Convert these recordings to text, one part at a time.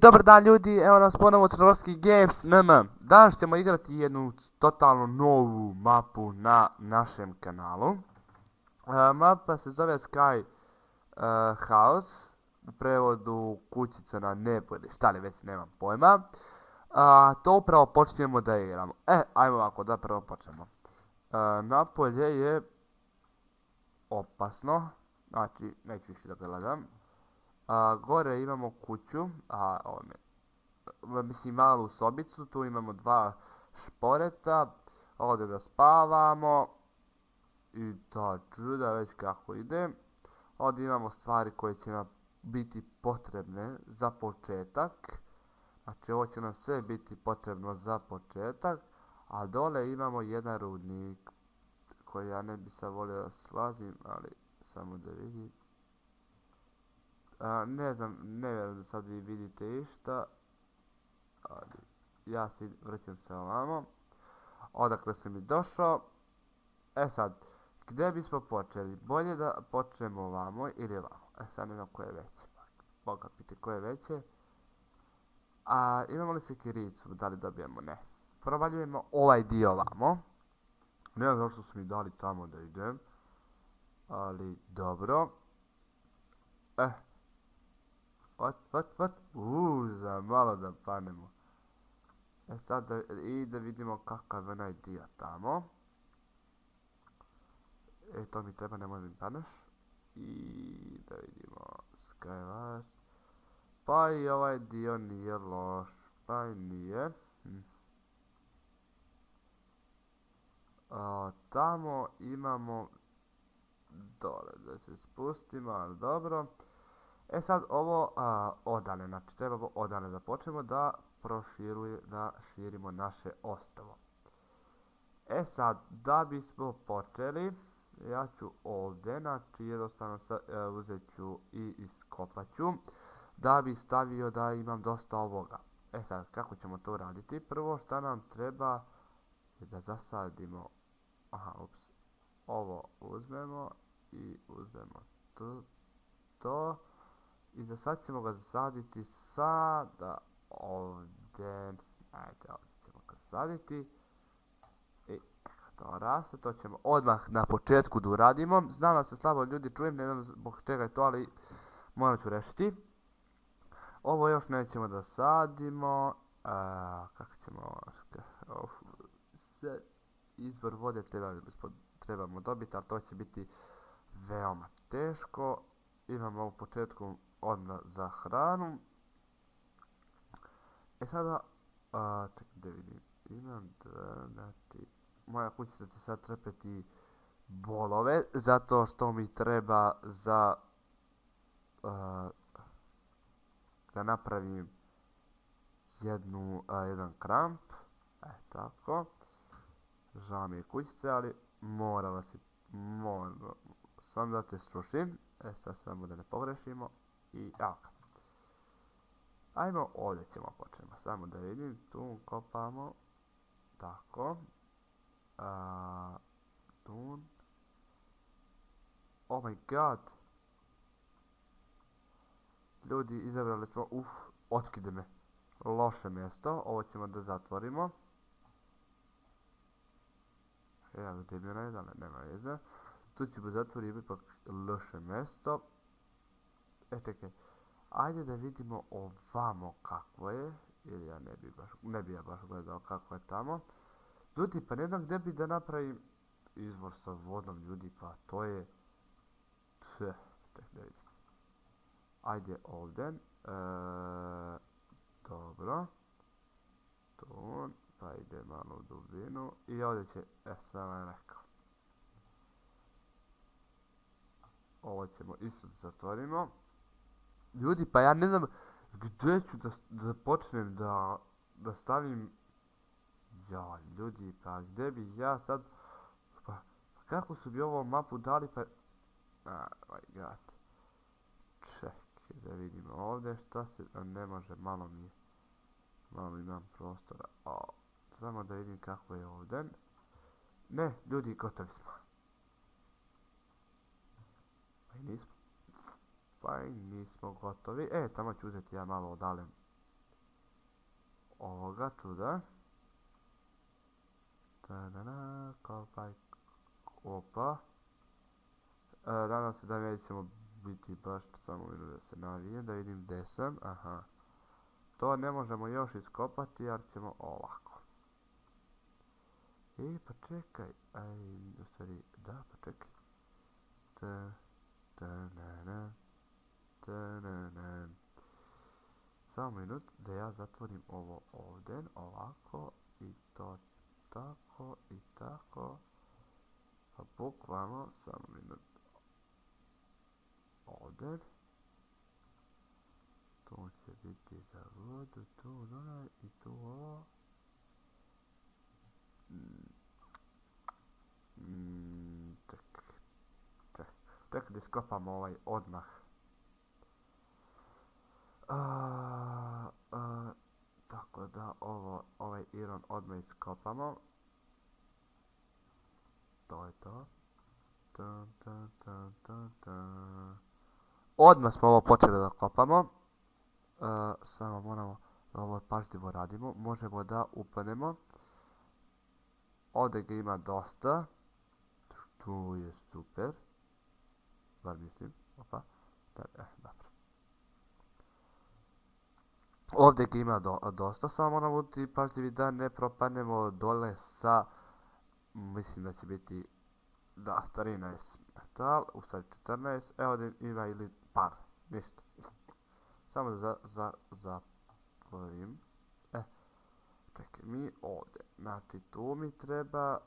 Dobar dan ljudi, evo nas ponovo Crnogorski Games NM. Danas ćemo igrati jednu totalno novu mapu na našem kanalu. Mapa se zove Sky House, u prevodu kućica na nebu ili šta li već, nemam pojma. To upravo počinjemo da igramo. Ajmo ovako da prvo počnemo. Napolje je opasno, znači neću više da gledam. Gore imamo kuću, mislim malu sobicu, tu imamo dva šporeta, ovdje da spavamo i ta čuda već kako ide. Ovdje imamo stvari koje će nam biti potrebne za početak, znači ovo će nam sve biti potrebno za početak, a dole imamo jedan rudnik koji ja ne bi sad volio da slazim, ali samo da vidim. Ne znam, ne vjerujem da sad vi vidite išta, ali ja se vraćam se ovamo, odakle sam i došao. Sad, gdje bismo počeli? Bolje da počnemo ovamo ili ovamo. Sad ne znam koje je veće, Boga pite koje je veće. Imamo li sekiricu, da li dobijemo? Ne. Provaljujemo ovaj dio ovamo. Ne znam zašto su mi dali tamo da idem, ali dobro. What? Za malo da panemo. Sad da vidimo kakav je onaj dio tamo. To mi treba, ne možem danas. I da vidimo Skywars. Pa i ovaj dio nije loš. Pa i nije. Tamo imamo dole da se spustimo, ali dobro. Sad ovo odane, znači trebamo odane da počnemo da širimo naše ostrvo. Sad, da bismo počeli, ja ću ovdje, znači jednostavno uzet ću i iskopat ću, da bi stavio da imam dosta ovoga. Sad, kako ćemo to raditi? Prvo šta nam treba je da zasadimo, ovo uzmemo i uzmemo to. I za sad ćemo ga zasaditi sada ovdje. Ajde, ovdje ćemo ga zasaditi. I to raste, to ćemo odmah na početku da uradimo. Znam da se slabo ljudi čujem, ne znam zbog čega je to, ali morat ću rešiti. Ovo još nećemo da sadimo. Kako ćemo... Izvor vode trebamo dobiti, ali to će biti veoma teško. Imamo u početku odmah za hranu. Sada, čekaj da vidim, znači, moja kućica će sad trpeti bolove, zato što mi treba za, da napravim jedan kramp, tako, žao mi je kućice, ali moram sam da te strušim. Sad samo da ne pogrešimo i evo ga. Ajmo ovdje ćemo počnemo, samo da vidim, tu kopamo, tako, tu, oh my god, ljudi izabrali smo, otkide me, loše mjesto, ovo ćemo da zatvorimo. Evo gdje mi je onaj, ali nema veze. Tu ćemo zatvoriti ipak loše mjesto. Čekaj. Ajde da vidimo ovamo kako je. Ili ja ne bi ja baš gledao kako je tamo. Ljudi, pa ne znam gdje bi da napravim izvor sa vodom, ljudi, pa to je... Čekaj da vidim. Ajde ovdje. Dobro. Tu. Pa ide malo u dubinu. I ovdje će... sam vam rekao. Ovo ćemo isto da zatvorimo. Ljudi, pa ja ne znam gdje ću da počnem da stavim... Ja, ljudi, pa gdje bi ja sad... Pa kako su bi ovo mapu dali, pa... my god. Čekaj da vidimo ovdje šta se... Ne može, malo imam prostora. Samo da vidim kako je ovdje. Ne, ljudi, gotovi smo. Pa i nismo gotovi. Tamo ću uzeti ja malo odalem ovoga čuda. Kopaj. Opa. Nadam se da nećemo biti baš samo da se navijem, da vidim gdje sam. Aha. To ne možemo još iskopati, jer ćemo ovako. Pa čekaj. U stvari, da, pa čekaj. Samo minut da ja zatvorim ovo ovdje, ovako, i to tako, i tako. Pa bukvalno, samo minut. Ovdje. Tu će biti za vodu, tu onaj i tu ovo. Ček da iskopamo ovaj odmah. Tako da ovaj iron odmah iskopamo. To je to. Odmah smo ovo počeli da kopamo. Samo moramo da ovo pažljivo radimo. Možemo da upanemo. Ovdje ga ima dosta. Tu je super. Bar mislim. Opa. Dobro. Ovdje ga ima dosta. Samo moramo biti pažljivi da ne propadnemo dole sa... Mislim da će biti... Da, 13 metal. U stvari 14. Evo ovdje ima ili par. Ništa. Samo da zatvorim. Čekaj, mi ovdje. Znači, tu mi treba...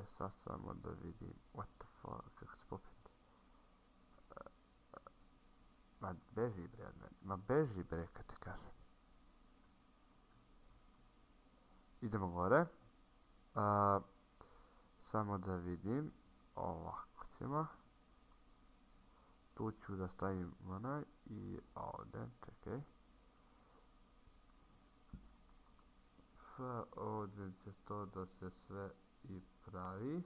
sad samo da vidim. What the fuck, kako se popiti. Ma beži bre od mene. Ma beži bre, kad ti kažem. Idemo gore. Samo da vidim. Ovako ćemo. Tu ću da stavim onaj i ovdje, čekaj. Pa ovdje će to da se sve i pravi.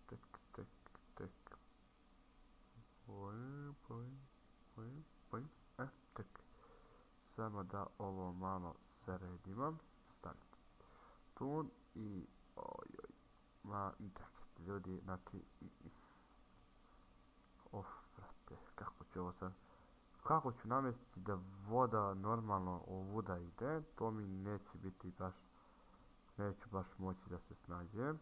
Ček. Ček. Samo da ovo malo sredimo. Stavite. Tu i... Ojoj. Ma, čekajte ljudi, znači... Brate, kako ću ovo sad... Kako ću namjestiti da voda normalno ovuda ide, to mi neće biti baš... Neću baš moći da se snađem.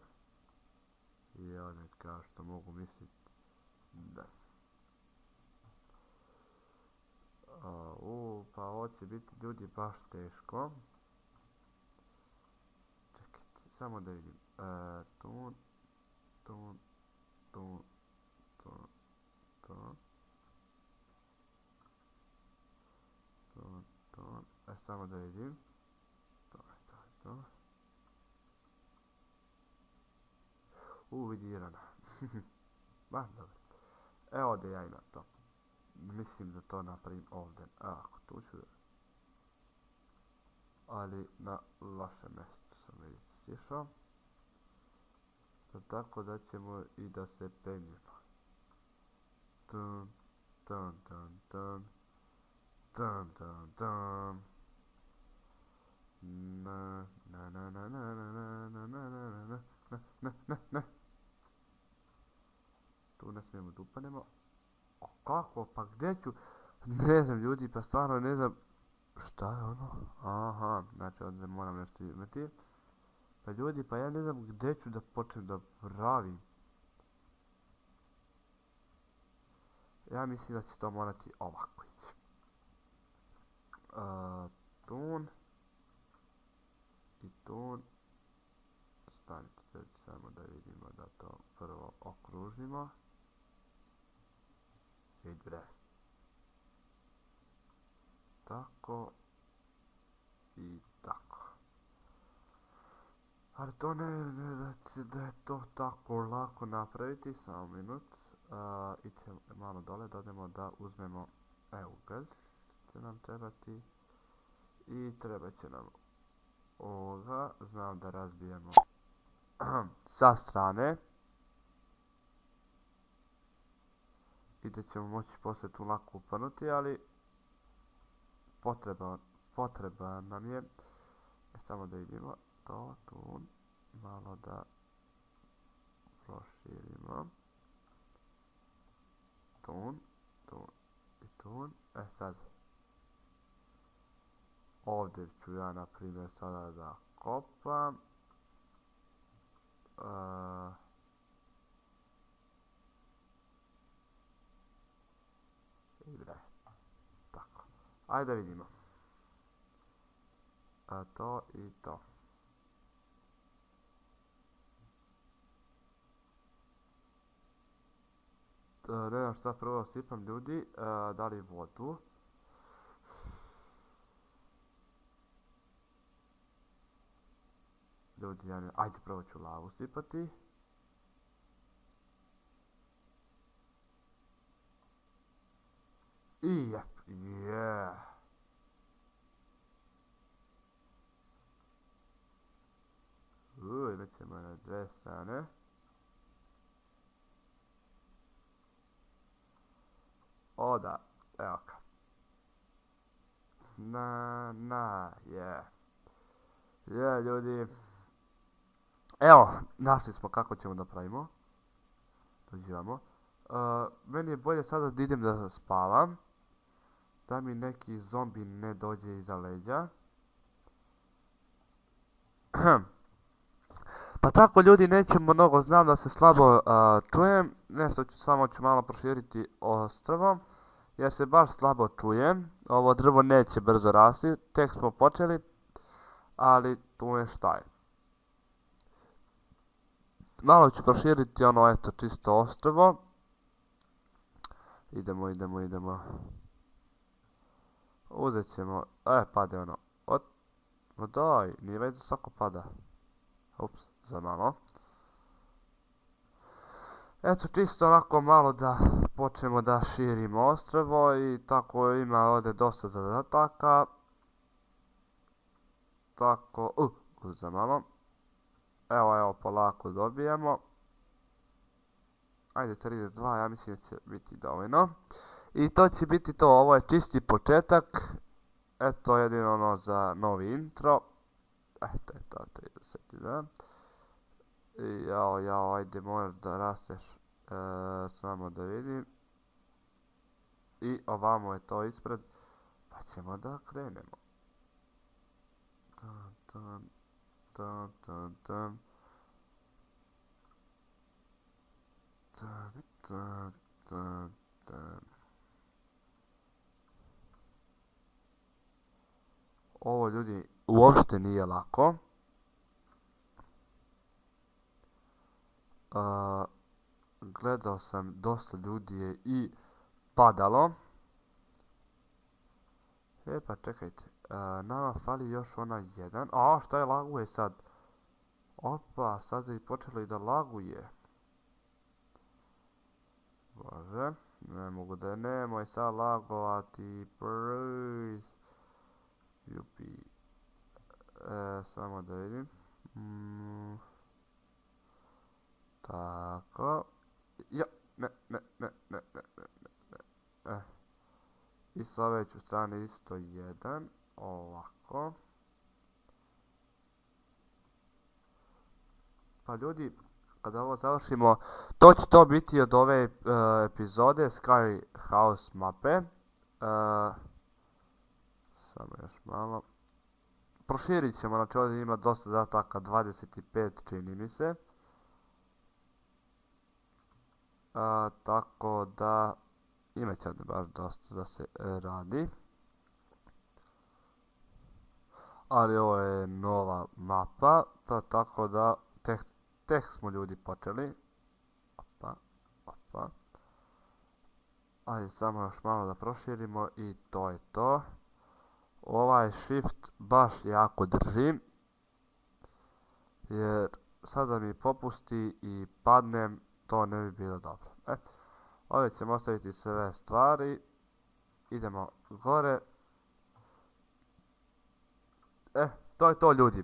I ovdje kao što mogu misliti... Da. Pa ovo će biti ljudi baš teško. Čekajte, samo da vidim. Tu. Samo da vidim. To. Vidi Irana. Ba, dobro. Evo ovdje ja imam to. Mislim da to napravim ovdje. Ako tu ću... Ali na lošem mjestu sam vidjeti stišao. Tako da ćemo i da se penjemo. Dun. Tu ne smijemo da upadnemo. Kako? Pa gdje ću? Ne znam ljudi, pa stvarno ne znam. Šta je ono? Aha, znači ovdje moram nešto imati. Pa ljudi, pa ja ne znam gdje ću da počnem da pravim. Ja mislim da će to morati ovako ići. Tun. I tun. Stanite ljudi samo da vidimo da to prvo okružimo. Vid bre. Tako. I tako. Ali to ne da je to tako lako napraviti. Samo minut. Idemo malo dole, dodemo da uzmemo ugalj. Će nam trebati. I treba će nam ovoga. Znam da razbijemo sa strane. I da ćemo moći poslije tu lako upanuti, ali potreba nam je. Samo da vidimo to tu. Malo da proširimo. Tu i tu. Sad. Ovdje ću ja na primjer sada da kopam. Tako. Ajde vidimo. To i to. Ne znam šta prvo sipam ljudi. Da li vodu? Ljudi, ajde prvo ću lavu sipati. I imat ćemo na dve strane. Da, evo ga. Ljudi. Evo, našli smo kako ćemo da pravimo. Dođivamo. Meni je bolje sada da idem da spavam. Da mi neki zombi ne dođe iza leđa. Pa tako ljudi, nećemo mnogo, znam da se slabo čujem. Nešto samo ću malo proširiti ostrvo. Jer se baš slabo čujem. Ovo drvo neće brzo rasti. Tek smo počeli. Ali tu je šta je. Malo ću proširiti čisto ostrvo. Idemo. Uzet ćemo, pade ono. Daj, nije već svako pada. Ups, za malo. Eto, čisto onako malo da počnemo da širimo ostrvo i tako ima ovdje dosta zadataka. Tako, za malo. Evo, polako dobijemo. Ajde, 32, ja mislim da će biti dovoljno. I to će biti to, ovo je čisti početak. Eto, jedino za novi intro. Eto, 32. Jao, ajde, moraš da rasteš. Samo da vidim. I ovamo je to ispred. Pa ćemo da krenemo. Ovo ljudi uopšte nije lako. Gledao sam, dosta ljudi je i padalo. Pa čekajte, nama fali još onaj jedan. Šta je, laguje sad? Opa, sad je i počelo i da laguje. Bože, ne mogu da nemoj sad lagovati, Jupi. Samo da vidim. Tako. Ne. I s ove ću strane isto jedan. Ovako. Pa ljudi, kada ovo završimo, to će to biti od ove epizode Scary House mape. Samo još malo. Proširit ćemo, znači ovdje ima dosta zadataka, 25 čini mi se. Tako da imat će baš dosta da se radi. Ali ovo je nova mapa, pa tako da tek smo ljudi počeli. Opa. Ajde samo još malo da proširimo i to je to. Ovaj shift baš jako držim. Jer sada mi popusti i padnem, to ne bi bilo dobro. Ovdje ćemo ostaviti sve stvari. Idemo gore. To je to ljudi.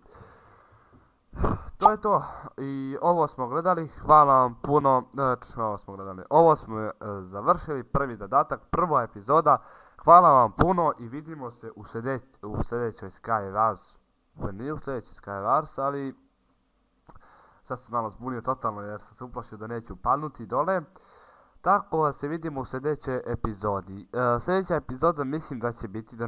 To je to. I ovo smo gledali. Hvala vam puno. Ovo smo završili. Prvi zadatak. Prva epizoda. Hvala vam puno i vidimo se u sljedećoj Skywars. Nije u sljedećoj Skywars, ali sad sam malo zbunio totalno jer sam se uplašio da neću padnuti dole. Tako da se vidimo u sljedećoj epizodi. Sljedeća epizoda mislim da će biti da